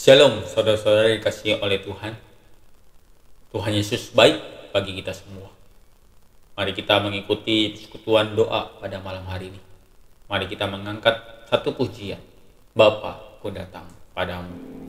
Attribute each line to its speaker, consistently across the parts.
Speaker 1: Shalom, saudara-saudara yang dikasihi oleh Tuhan. Tuhan Yesus baik bagi kita semua. Mari kita mengikuti persekutuan doa pada malam hari ini. Mari kita mengangkat satu pujian. Bapa, ku datang padamu.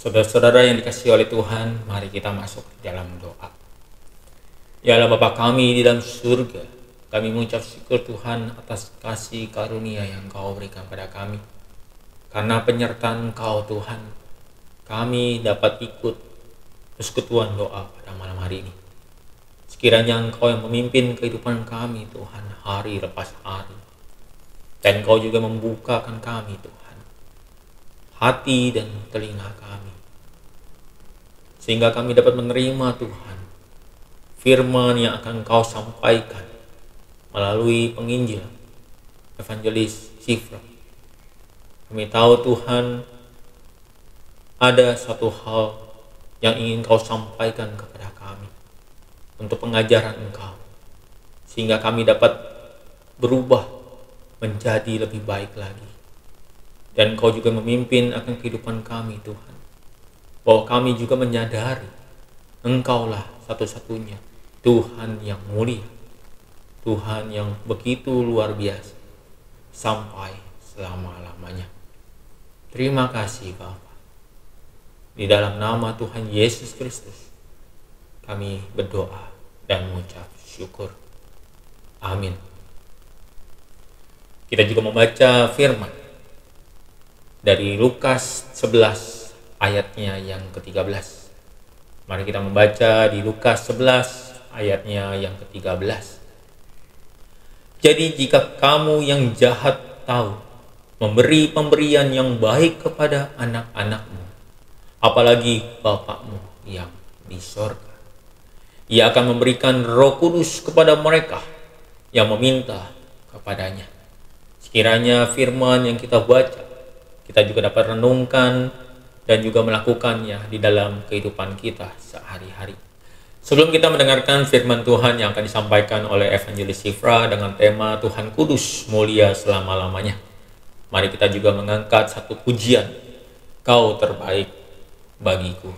Speaker 1: Saudara-saudara yang dikasihi oleh Tuhan, mari kita masuk dalam doa. Ya Allah Bapa kami di dalam surga, kami mengucap syukur Tuhan atas kasih karunia yang Kau berikan pada kami. Karena penyertaan Engkau Tuhan, kami dapat ikut persekutuan doa pada malam hari ini. Sekiranya Engkau yang memimpin kehidupan kami Tuhan hari lepas hari. Dan Engkau juga membukakan kami Tuhan, hati dan telinga kami, sehingga kami dapat menerima Tuhan firman yang akan Engkau sampaikan melalui penginjil Evangelis Sifra. Kami tahu Tuhan, ada satu hal yang ingin Kau sampaikan kepada kami untuk pengajaran Engkau, sehingga kami dapat berubah menjadi lebih baik lagi. Dan Kau juga memimpin akan kehidupan kami Tuhan, bahwa kami juga menyadari Engkaulah satu-satunya Tuhan yang mulia, Tuhan yang begitu luar biasa sampai selama-lamanya. Terima kasih Bapa. Di dalam nama Tuhan Yesus Kristus kami berdoa dan mengucap syukur. Amin. Kita juga membaca firman dari Lukas 11 ayatnya yang ke-13. Mari kita membaca di Lukas 11 ayatnya yang ke-13. Jadi jika kamu yang jahat tahu memberi pemberian yang baik kepada anak-anakmu, apalagi Bapakmu yang di sorga, Ia akan memberikan Roh Kudus kepada mereka yang meminta kepadanya. Sekiranya firman yang kita baca, kita juga dapat renungkan dan juga melakukannya di dalam kehidupan kita sehari-hari. Sebelum kita mendengarkan firman Tuhan yang akan disampaikan oleh Evangelis Sifra dengan tema Tuhan Kudus mulia selama-lamanya, mari kita juga mengangkat satu pujian, Kau terbaik bagiku.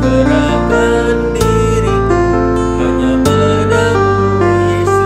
Speaker 2: Serahkan diriku hanya padamu Yesus.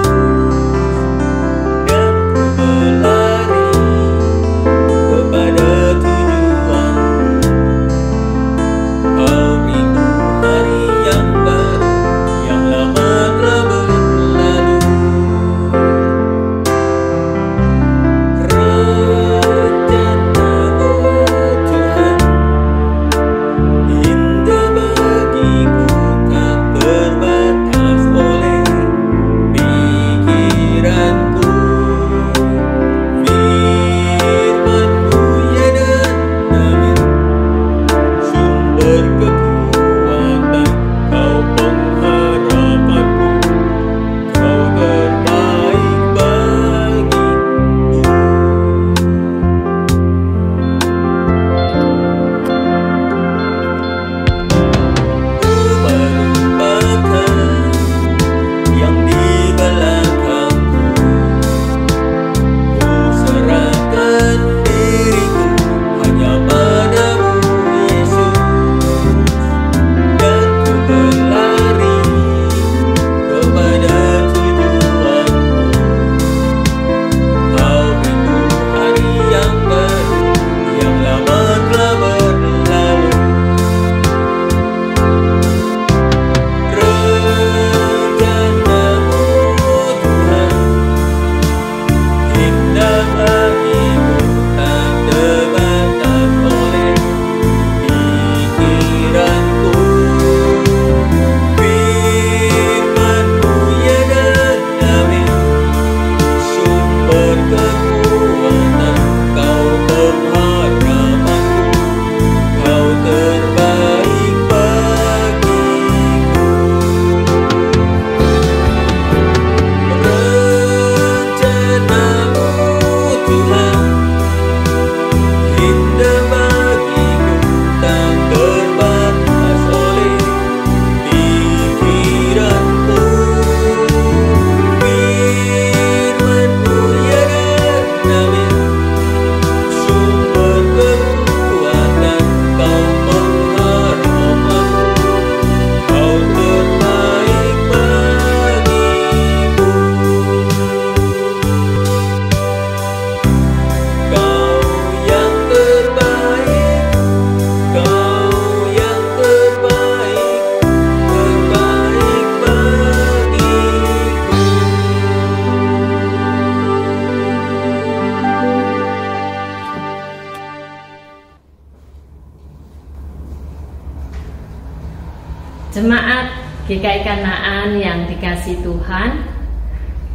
Speaker 2: Kanaan yang dikasihi Tuhan,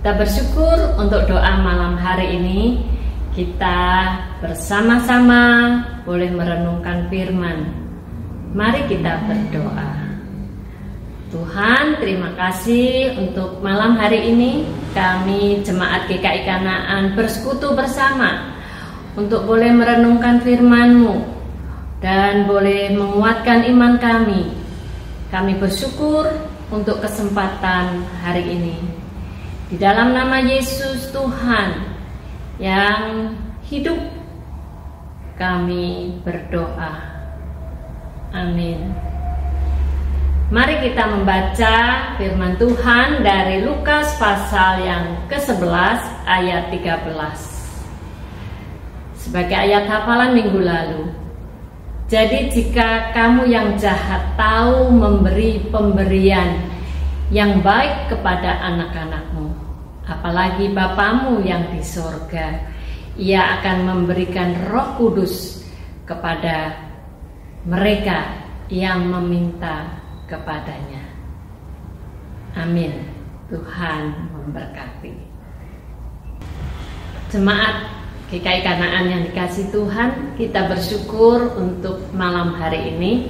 Speaker 2: kita bersyukur untuk doa malam hari ini. Kita bersama-sama boleh merenungkan firman. Mari kita berdoa. Tuhan, terima kasih untuk malam hari ini. Kami Jemaat GKI Kanaan bersekutu bersama untuk boleh merenungkan firman-Mu dan boleh menguatkan iman kami. Kami bersyukur untuk kesempatan hari ini. Di dalam nama Yesus Tuhan yang hidup, kami berdoa. Amin. Mari kita membaca firman Tuhan dari Lukas pasal yang ke-11 ayat 13. Sebagai ayat hafalan minggu lalu. Jadi jika kamu yang jahat tahu memberi pemberian yang baik kepada anak-anakmu, apalagi Bapamu yang di sorga, Ia akan memberikan Roh Kudus kepada mereka yang meminta kepadanya. Amin. Tuhan memberkati. Jemaat GKI Kanaan yang dikasihi Tuhan, kita bersyukur untuk malam hari ini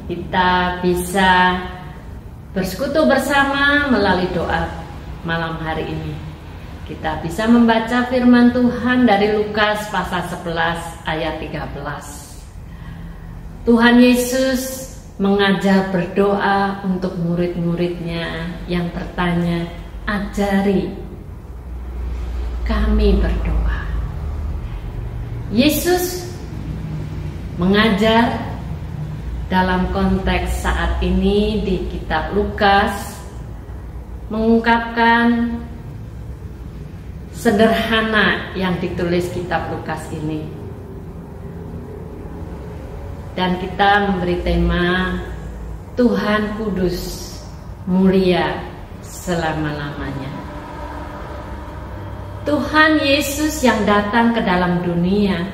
Speaker 2: kita bisa bersekutu bersama melalui doa malam hari ini. Kita bisa membaca firman Tuhan dari Lukas pasal 11 ayat 13. Tuhan Yesus mengajar berdoa untuk murid-muridnya yang bertanya, "Ajari kami berdoa." Yesus mengajar dalam konteks saat ini di kitab Lukas, mengungkapkan sederhana yang ditulis kitab Lukas ini. Dan kita memberi tema Tuhan Kudus, mulia selama-lamanya. Tuhan Yesus yang datang ke dalam dunia,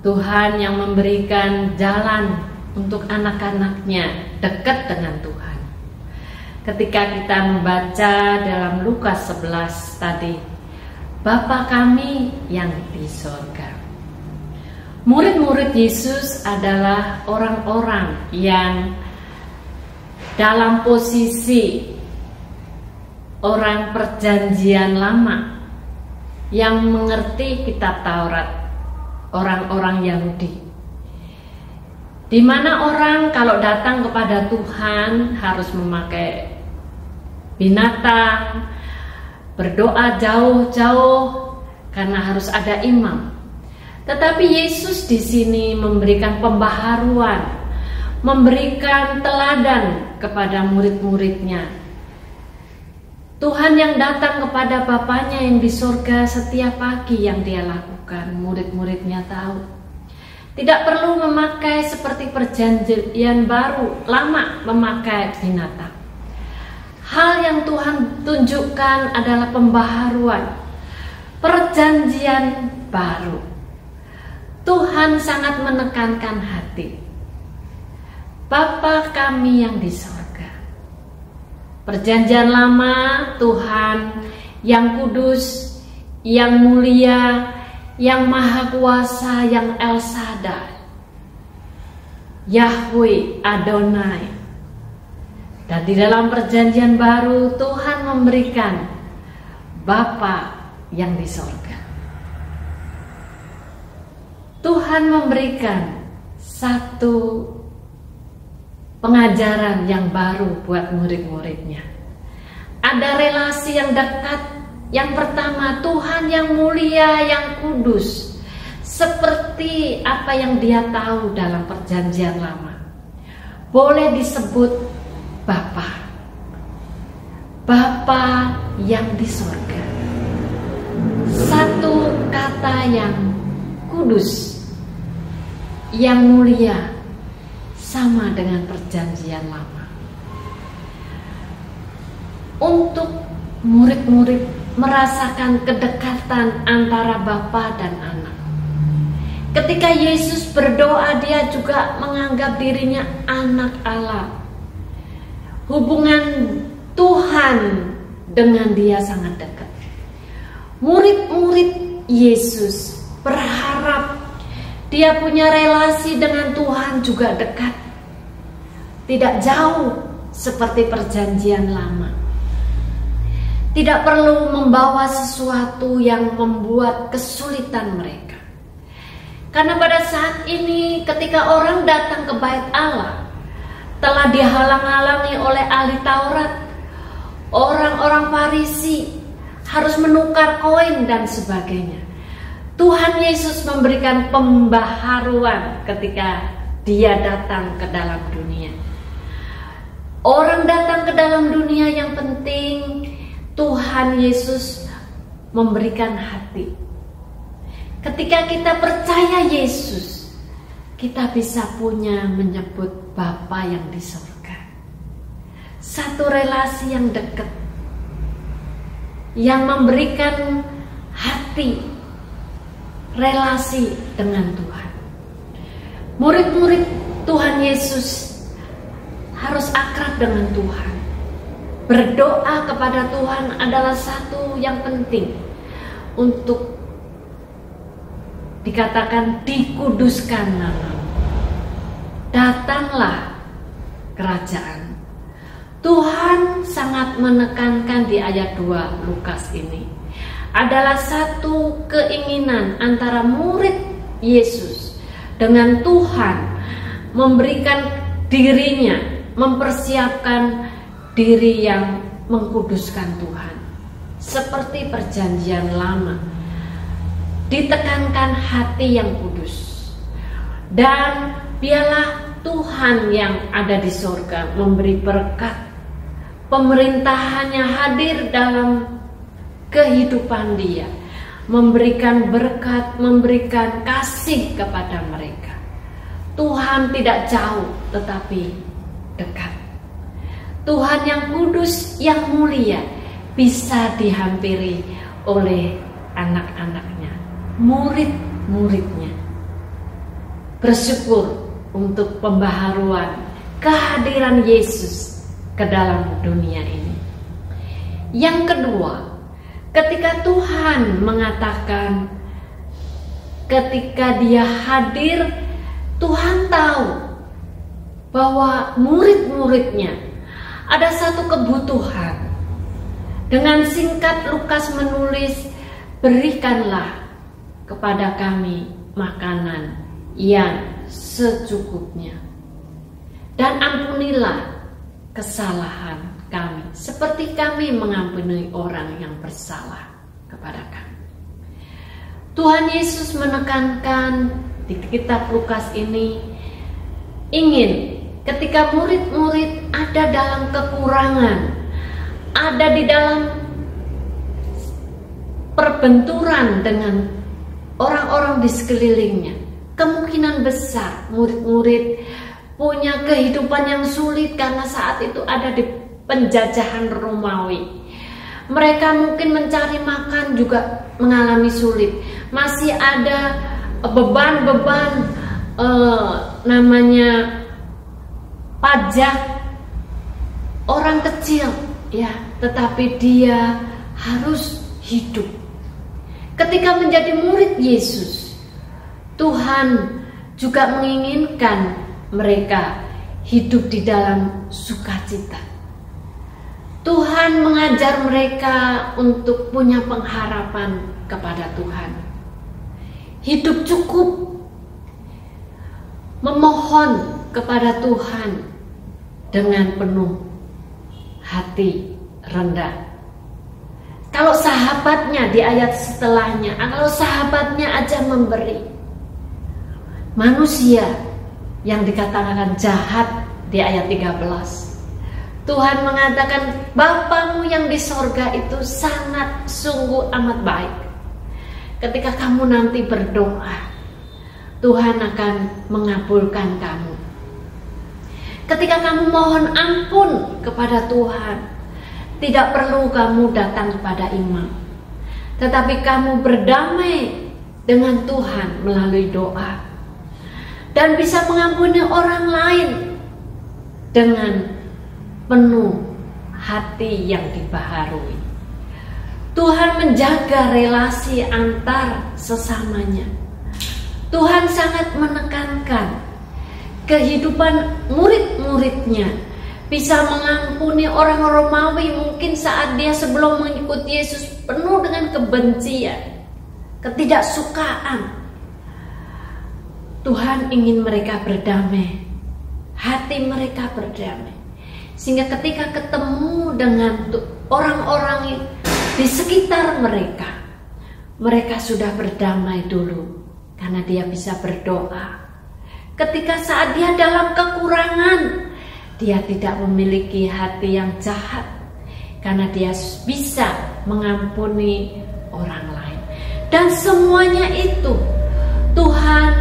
Speaker 2: Tuhan yang memberikan jalan untuk anak-anaknya dekat dengan Tuhan. Ketika kita membaca dalam Lukas 11 tadi, Bapa kami yang di sorga. Murid-murid Yesus adalah orang-orang yang dalam posisi orang perjanjian lama yang mengerti kitab Taurat, orang-orang Yahudi, di mana orang kalau datang kepada Tuhan harus memakai binatang, berdoa jauh-jauh karena harus ada imam. Tetapi Yesus di sini memberikan pembaharuan, memberikan teladan kepada murid-muridnya. Tuhan yang datang kepada Bapanya yang di surga setiap pagi yang dia lakukan, murid-muridnya tahu. Tidak perlu memakai seperti perjanjian baru, lama memakai binatang. Hal yang Tuhan tunjukkan adalah pembaharuan, perjanjian baru. Tuhan sangat menekankan hati. Bapa kami yang di surga. Perjanjian lama, Tuhan yang kudus, yang mulia, yang maha kuasa, yang El Shaddai, Yahweh Adonai. Dan di dalam perjanjian baru Tuhan memberikan Bapa yang di sorga. Tuhan memberikan satu pengajaran yang baru buat murid-muridnya. Ada relasi yang dekat. Yang pertama, Tuhan yang mulia, yang kudus, seperti apa yang dia tahu dalam perjanjian lama. Boleh disebut Bapa. Bapa yang di surga. Satu kata yang kudus, yang mulia, sama dengan perjanjian lama. Untuk murid-murid merasakan kedekatan antara Bapa dan Anak. Ketika Yesus berdoa, dia juga menganggap dirinya anak Allah. hubungan Tuhan dengan dia sangat dekat. Murid-murid Yesus berharap dia punya relasi dengan Tuhan juga dekat, tidak jauh seperti perjanjian lama. Tidak perlu membawa sesuatu yang membuat kesulitan mereka. Karena pada saat ini ketika orang datang ke bait Allah, telah dihalang-halangi oleh ahli Taurat, orang-orang Farisi harus menukar koin dan sebagainya. Tuhan Yesus memberikan pembaharuan ketika dia datang ke dalam dunia. Orang datang ke dalam dunia, yang penting Tuhan Yesus memberikan hati. Ketika kita percaya Yesus, kita bisa punya menyebut Bapa yang di surga. Satu relasi yang dekat, yang memberikan hati, relasi dengan Tuhan. Murid-murid Tuhan Yesus harus akrab dengan Tuhan. Berdoa kepada Tuhan adalah satu yang penting untuk dikatakan dikuduskan namamu. Datanglah kerajaan. Tuhan sangat menekankan di ayat 2 Lukas ini. Adalah satu keinginan antara murid Yesus dengan Tuhan, memberikan dirinya, mempersiapkan diri yang mengkuduskan Tuhan. Seperti perjanjian lama, ditekankan hati yang kudus. Dan biarlah Tuhan yang ada di surga memberi berkat, pemerintahannya hadir dalam kehidupan dia, memberikan berkat, memberikan kasih kepada mereka. Tuhan tidak jauh tetapi dekat. Tuhan yang kudus, yang mulia, bisa dihampiri oleh anak-anaknya, murid-muridnya. Bersyukur untuk pembaharuan kehadiran Yesus ke dalam dunia ini. Yang kedua, ketika Tuhan mengatakan, ketika dia hadir, Tuhan tahu bahwa murid-muridnya ada satu kebutuhan. Dengan singkat Lukas menulis, berikanlah kepada kami makanan yang secukupnya, dan ampunilah kesalahan kami seperti kami mengampuni orang yang bersalah kepada kami. Tuhan Yesus menekankan di kitab Lukas ini, ingin ketika murid-murid ada dalam kekurangan, ada di dalam perbenturan dengan orang-orang di sekelilingnya, kemungkinan besar murid-murid punya kehidupan yang sulit karena saat itu ada di penjajahan Romawi. Mereka mungkin mencari makan juga mengalami sulit. Masih ada beban-beban namanya pajak, orang kecil ya, tetapi dia harus hidup. Ketika menjadi murid Yesus, Tuhan juga menginginkan mereka hidup di dalam sukacita. Tuhan mengajar mereka untuk punya pengharapan kepada Tuhan. Hidup cukup, memohon kepada Tuhan dengan penuh hati rendah. Kalau sahabatnya di ayat setelahnya, kalau sahabatnya aja memberi, manusia yang dikatakan jahat di ayat 13, Tuhan mengatakan Bapamu yang di sorga itu sangat sungguh amat baik. Ketika kamu nanti berdoa, Tuhan akan mengabulkan kamu. Ketika kamu mohon ampun kepada Tuhan, tidak perlu kamu datang kepada imam, tetapi kamu berdamai dengan Tuhan melalui doa, dan bisa mengampuni orang lain dengan penuh hati yang dibaharui. Tuhan menjaga relasi antar sesamanya. Tuhan sangat menekankan kehidupan murid-muridnya bisa mengampuni orang Romawi mungkin saat dia sebelum mengikuti Yesus penuh dengan kebencian, ketidaksukaan. Tuhan ingin mereka berdamai, hati mereka berdamai, sehingga ketika ketemu dengan orang-orang di sekitar mereka, mereka sudah berdamai dulu karena dia bisa berdoa. Ketika saat dia dalam kekurangan, dia tidak memiliki hati yang jahat karena dia bisa mengampuni orang lain. Dan semuanya itu Tuhan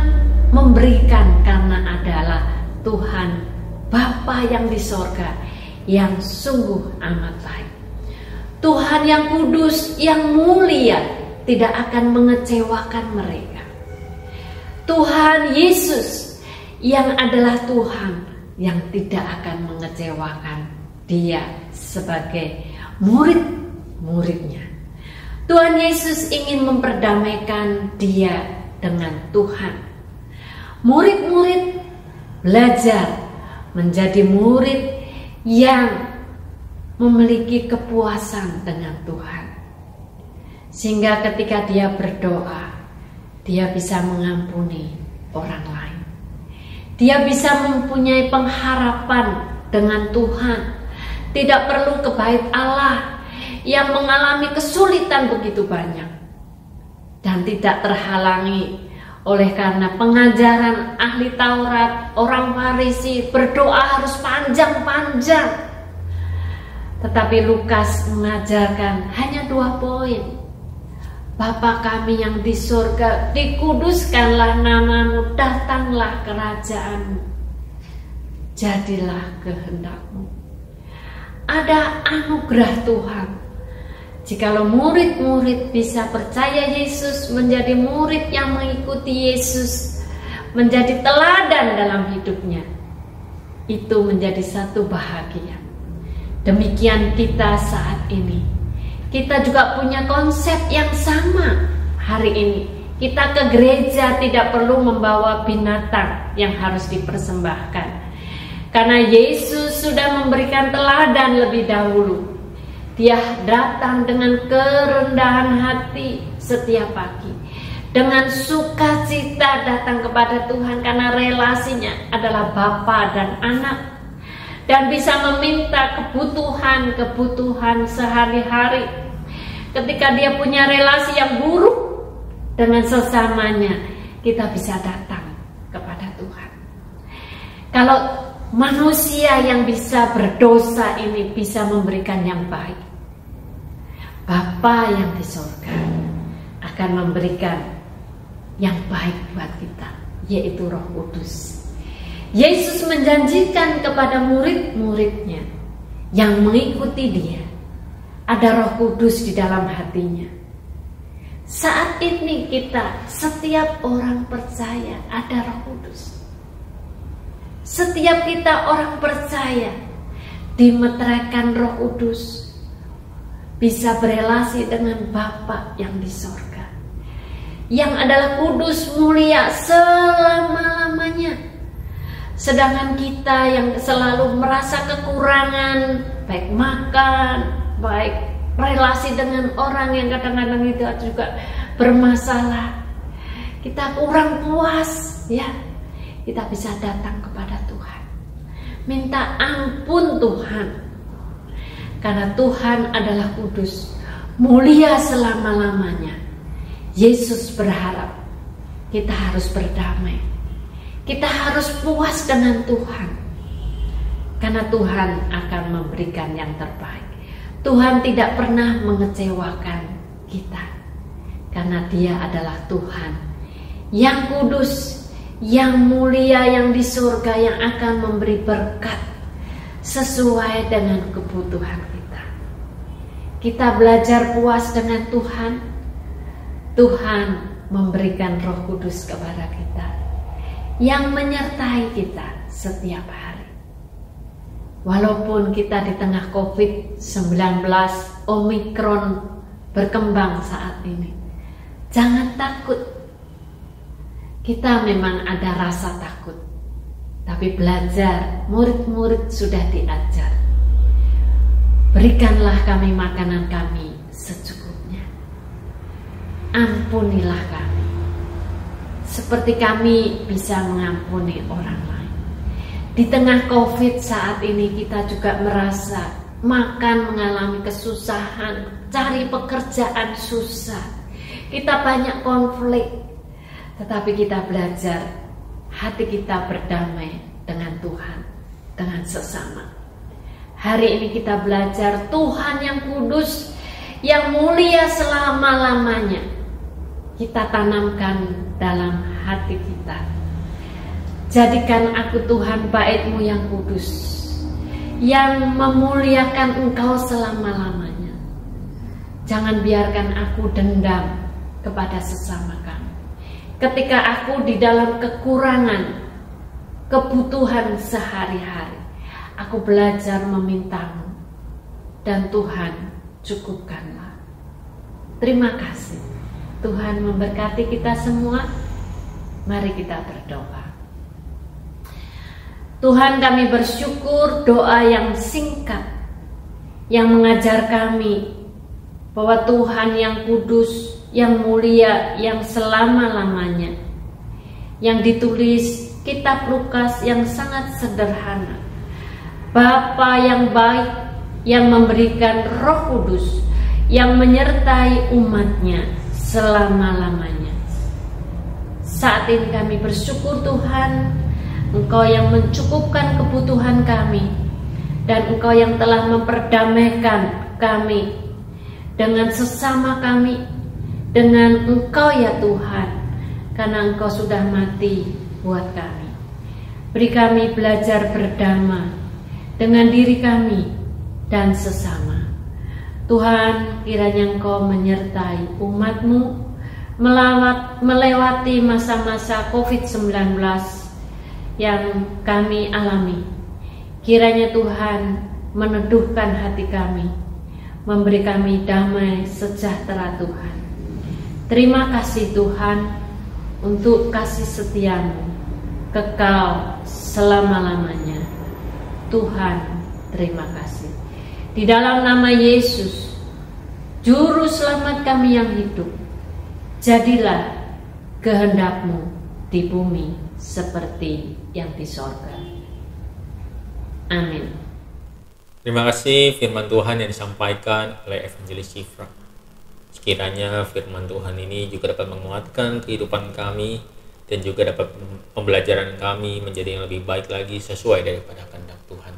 Speaker 2: memberikan karena adalah Tuhan Bapa yang di sorga yang sungguh amat baik. Tuhan yang kudus, yang mulia, tidak akan mengecewakan mereka. Tuhan Yesus yang adalah Tuhan yang tidak akan mengecewakan dia sebagai murid-muridnya. Tuhan Yesus ingin memperdamaikan dia dengan Tuhan. Murid-murid belajar menjadi murid yang memiliki kepuasan dengan Tuhan, sehingga ketika dia berdoa, dia bisa mengampuni orang lain. Dia bisa mempunyai pengharapan dengan Tuhan. Tidak perlu ke bait Allah yang mengalami kesulitan begitu banyak, dan tidak terhalangi oleh karena pengajaran ahli Taurat, orang Farisi berdoa harus panjang-panjang. Tetapi Lukas mengajarkan hanya 2 poin. Bapa kami yang di surga, dikuduskanlah namamu, datanglah kerajaanmu, jadilah kehendakmu. Ada anugerah Tuhan. Jikalau murid-murid bisa percaya Yesus, menjadi murid yang mengikuti Yesus, menjadi teladan dalam hidupnya, itu menjadi satu bahagia. Demikian kita saat ini. Kita juga punya konsep yang sama hari ini. Kita ke gereja tidak perlu membawa binatang yang harus dipersembahkan, karena Yesus sudah memberikan teladan lebih dahulu. Dia datang dengan kerendahan hati setiap pagi, dengan sukacita datang kepada Tuhan karena relasinya adalah Bapa dan Anak, dan bisa meminta kebutuhan sehari-hari. Ketika dia punya relasi yang buruk dengan sesamanya, kita bisa datang kepada Tuhan. Kalau manusia yang bisa berdosa ini bisa memberikan yang baik, Bapa yang di surga akan memberikan yang baik buat kita, yaitu Roh Kudus. Yesus menjanjikan kepada murid-muridnya yang mengikuti dia, ada Roh Kudus di dalam hatinya. Saat ini kita, setiap orang percaya ada Roh Kudus. Setiap kita orang percaya dimeteraikan Roh Kudus, bisa berelasi dengan Bapa yang di sorga, yang adalah kudus, mulia selama-lamanya. Sedangkan kita yang selalu merasa kekurangan, baik makan, baik relasi dengan orang yang kadang-kadang itu juga bermasalah, kita kurang puas, ya, kita bisa datang kepada Tuhan, minta ampun Tuhan, karena Tuhan adalah kudus, mulia selama-lamanya. Yesus berharap kita harus berdamai, kita harus puas dengan Tuhan, karena Tuhan akan memberikan yang terbaik. Tuhan tidak pernah mengecewakan kita, karena Dia adalah Tuhan yang kudus, yang mulia, yang di surga, yang akan memberi berkat sesuai dengan kebutuhan kita. Kita belajar puas dengan Tuhan. Tuhan memberikan Roh Kudus kepada kita yang menyertai kita setiap hari. Walaupun kita di tengah COVID-19, Omikron berkembang saat ini, jangan takut. Kita memang ada rasa takut, tapi belajar, murid-murid sudah diajar. Berikanlah kami makanan kami secukupnya. Ampunilah kami, seperti kami bisa mengampuni orang lain. Di tengah COVID saat ini kita juga merasa makan mengalami kesusahan, cari pekerjaan susah. Kita banyak konflik, tetapi kita belajar hati kita berdamai dengan Tuhan, dengan sesama. Hari ini kita belajar Tuhan yang kudus, yang mulia selama-lamanya. Kita tanamkan dalam hati kita. Jadikan aku Tuhan bait-Mu yang kudus, yang memuliakan Engkau selama-lamanya. Jangan biarkan aku dendam kepada sesama kami. Ketika aku di dalam kekurangan, kebutuhan sehari-hari, aku belajar meminta-Mu, dan Tuhan cukupkanlah. Terima kasih. Tuhan memberkati kita semua. Mari kita berdoa. Tuhan, kami bersyukur doa yang singkat yang mengajar kami bahwa Tuhan yang kudus, yang mulia, yang selama-lamanya, yang ditulis kitab Lukas yang sangat sederhana. Bapa yang baik, yang memberikan Roh Kudus, yang menyertai umatnya selama-lamanya. Saat ini kami bersyukur Tuhan, Engkau yang mencukupkan kebutuhan kami, dan Engkau yang telah memperdamaikan kami dengan sesama kami, dengan Engkau ya Tuhan, karena Engkau sudah mati buat kami. Beri kami belajar berdamai dengan diri kami dan sesama. Tuhan, kiranya Engkau menyertai umat-Mu melewati masa-masa COVID-19 yang kami alami. Kiranya Tuhan meneduhkan hati kami, memberi kami damai sejahtera Tuhan. Terima kasih Tuhan untuk kasih setia-Mu kekal selama-lamanya. Tuhan, terima kasih. Di dalam nama Yesus, Juru Selamat kami yang hidup, jadilah kehendak-Mu di bumi seperti yang di sorga. Amin.
Speaker 1: Terima kasih firman Tuhan yang disampaikan oleh Evangelis Shifra. Sekiranya firman Tuhan ini juga dapat menguatkan kehidupan kami dan juga dapat pembelajaran kami menjadi yang lebih baik lagi sesuai daripada kehendak Tuhan.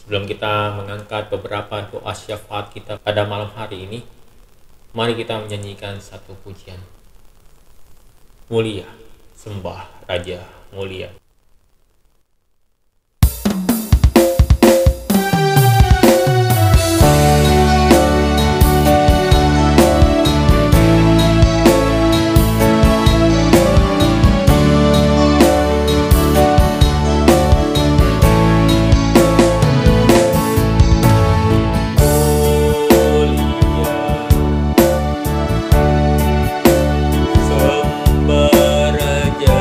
Speaker 1: Sebelum kita mengangkat beberapa doa syafaat kita pada malam hari ini, mari kita menyanyikan satu pujian. Mulia, sembah Raja mulia.
Speaker 3: Sembah Raja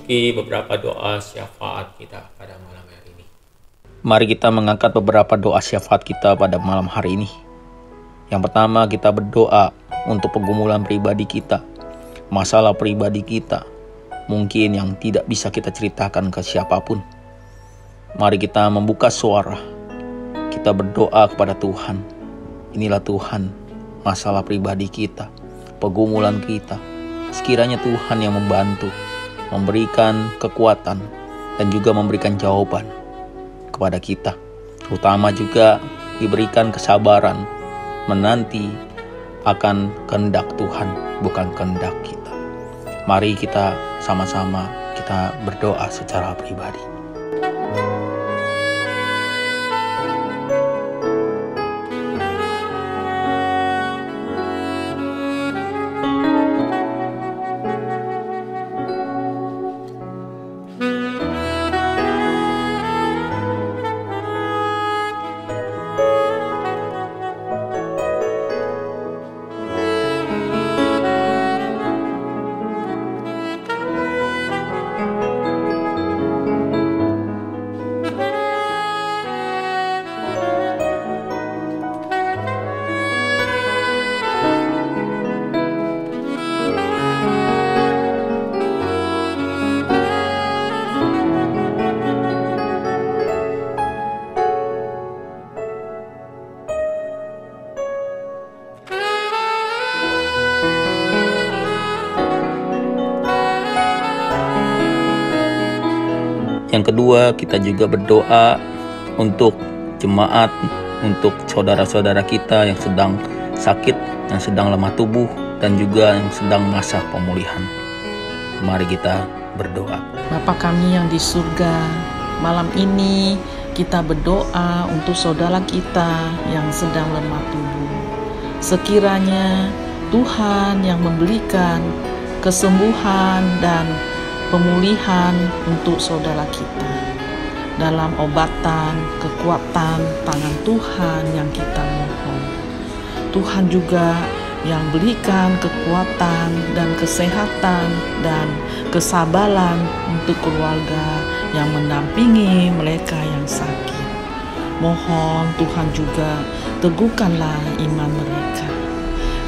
Speaker 1: memasuki beberapa doa syafaat kita pada malam hari ini. Mari kita mengangkat beberapa doa syafaat kita pada malam hari ini. Yang pertama, kita berdoa untuk pergumulan pribadi kita, masalah pribadi kita, mungkin yang tidak bisa kita ceritakan ke siapapun. Mari kita membuka suara, kita berdoa kepada Tuhan. Inilah Tuhan, masalah pribadi kita, pergumulan kita. Sekiranya Tuhan yang membantu, memberikan kekuatan, dan juga memberikan jawaban kepada kita. Terutama juga diberikan kesabaran menanti akan kehendak Tuhan, bukan kehendak kita. Mari kita sama-sama kita berdoa secara pribadi. Yang kedua, kita juga berdoa untuk jemaat, untuk saudara-saudara kita yang sedang sakit, yang sedang lemah tubuh, dan juga yang sedang masa pemulihan. Mari kita berdoa.
Speaker 3: Bapa kami yang di surga, malam ini kita berdoa untuk saudara kita yang sedang lemah tubuh. Sekiranya Tuhan yang memberikan kesembuhan dan pemulihan untuk saudara kita. Dalam obatan, kekuatan tangan Tuhan yang kita mohon. Tuhan juga yang berikan kekuatan dan kesehatan dan kesabaran untuk keluarga yang mendampingi mereka yang sakit. Mohon Tuhan juga teguhkanlah iman mereka.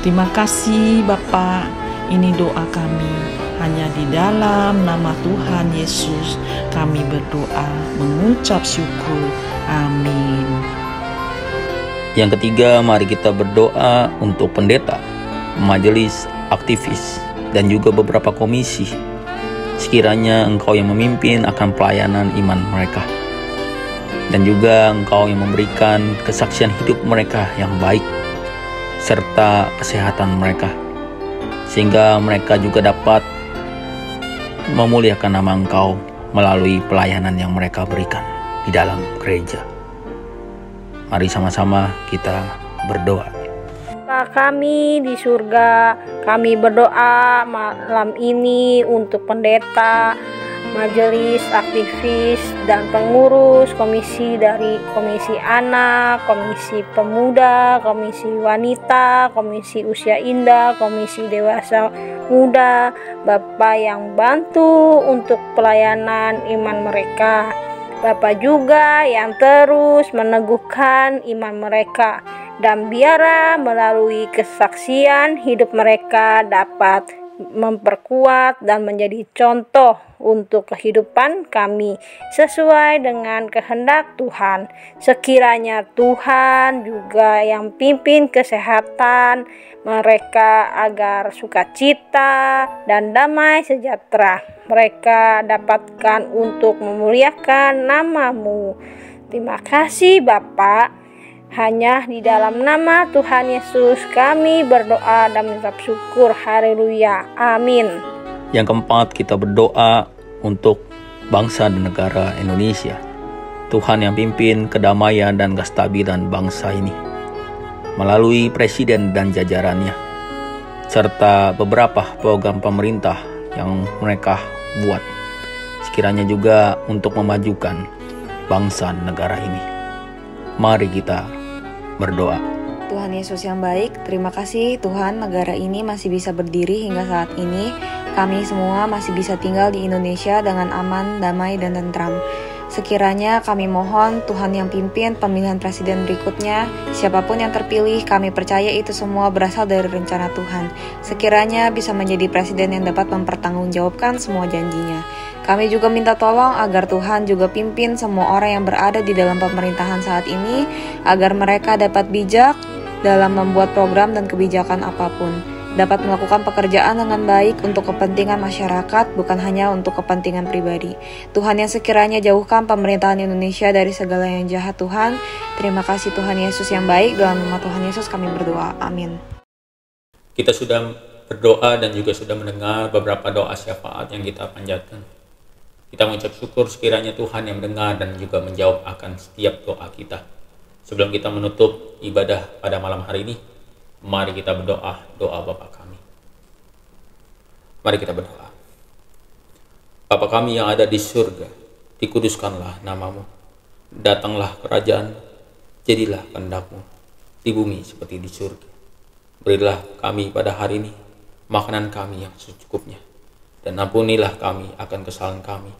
Speaker 3: Terima kasih Bapa, ini doa kami. Hanya di dalam nama Tuhan Yesus kami berdoa, mengucap syukur. Amin.
Speaker 1: Yang ketiga, mari kita berdoa untuk pendeta, majelis, aktivis, dan juga beberapa komisi. Sekiranya Engkau yang memimpin akan pelayanan iman mereka. Dan juga Engkau yang memberikan kesaksian hidup mereka yang baik, serta kesehatan mereka. Sehingga mereka juga dapat memuliakan nama Engkau melalui pelayanan yang mereka berikan di dalam gereja. Mari sama-sama kita berdoa.
Speaker 4: Bapa kami di surga, kami berdoa malam ini untuk pendeta, majelis, aktivis, dan pengurus komisi dari Komisi Anak, Komisi Pemuda, Komisi Wanita, Komisi Usia Indah, Komisi Dewasa Muda, Bapak yang bantu untuk pelayanan iman mereka. Bapak juga yang terus meneguhkan iman mereka, dan biarlah melalui kesaksian hidup mereka dapat memperkuat dan menjadi contoh untuk kehidupan kami sesuai dengan kehendak Tuhan. Sekiranya Tuhan juga yang pimpin kesehatan mereka agar sukacita dan damai sejahtera mereka dapatkan untuk memuliakan nama-Mu. Terima kasih Bapa. Hanya di dalam nama Tuhan Yesus kami berdoa dan mengucap syukur. Haleluya. Amin.
Speaker 1: Yang keempat, kita berdoa untuk bangsa dan negara Indonesia. Tuhan yang pimpin kedamaian dan kestabilan bangsa ini melalui presiden dan jajarannya, serta beberapa program pemerintah yang mereka buat. Sekiranya juga untuk memajukan bangsa dan negara ini. Mari kita berdoa.
Speaker 5: Tuhan Yesus yang baik, terima kasih Tuhan negara ini masih bisa berdiri hingga saat ini. kami semua masih bisa tinggal di Indonesia dengan aman, damai, dan tentram. Sekiranya kami mohon Tuhan yang pimpin pemilihan presiden berikutnya, siapapun yang terpilih, kami percaya itu semua berasal dari rencana Tuhan. Sekiranya bisa menjadi presiden yang dapat mempertanggungjawabkan semua janjinya. Kami juga minta tolong agar Tuhan juga pimpin semua orang yang berada di dalam pemerintahan saat ini, agar mereka dapat bijak dalam membuat program dan kebijakan apapun, dapat melakukan pekerjaan dengan baik untuk kepentingan masyarakat, bukan hanya untuk kepentingan pribadi. Tuhan yang sekiranya jauhkan pemerintahan Indonesia dari segala yang jahat Tuhan. Terima kasih Tuhan Yesus yang baik, dalam nama Tuhan Yesus kami berdoa. Amin.
Speaker 1: Kita sudah berdoa dan juga sudah mendengar beberapa doa syafaat yang kita panjatkan. Kita mengucap syukur sekiranya Tuhan yang mendengar dan juga menjawab akan setiap doa kita. Sebelum kita menutup ibadah pada malam hari ini, mari kita berdoa, doa Bapa kami. Mari kita berdoa. Bapa kami yang ada di surga, dikuduskanlah namamu. Datanglah kerajaan, jadilah kehendak-Mu di bumi seperti di surga. Berilah kami pada hari ini makanan kami yang secukupnya. Dan ampunilah kami akan kesalahan kami,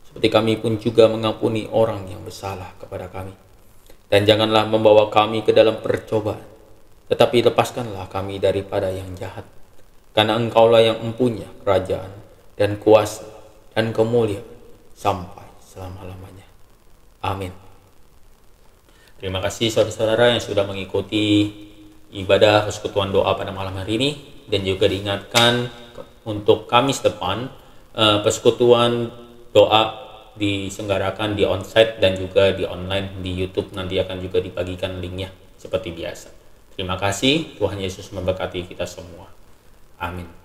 Speaker 1: seperti kami pun juga mengampuni orang yang bersalah kepada kami. Dan janganlah membawa kami ke dalam percobaan, tetapi lepaskanlah kami daripada yang jahat. Karena Engkaulah yang mempunyai kerajaan dan kuasa dan kemuliaan sampai selama-lamanya. Amin. Terima kasih saudara-saudara yang sudah mengikuti ibadah persekutuan doa pada malam hari ini. Dan juga diingatkan untuk Kamis depan, persekutuan doa diselenggarakan di onsite dan juga di online di YouTube. Nanti akan juga dibagikan linknya seperti biasa. Terima kasih, Tuhan Yesus memberkati kita semua. Amin.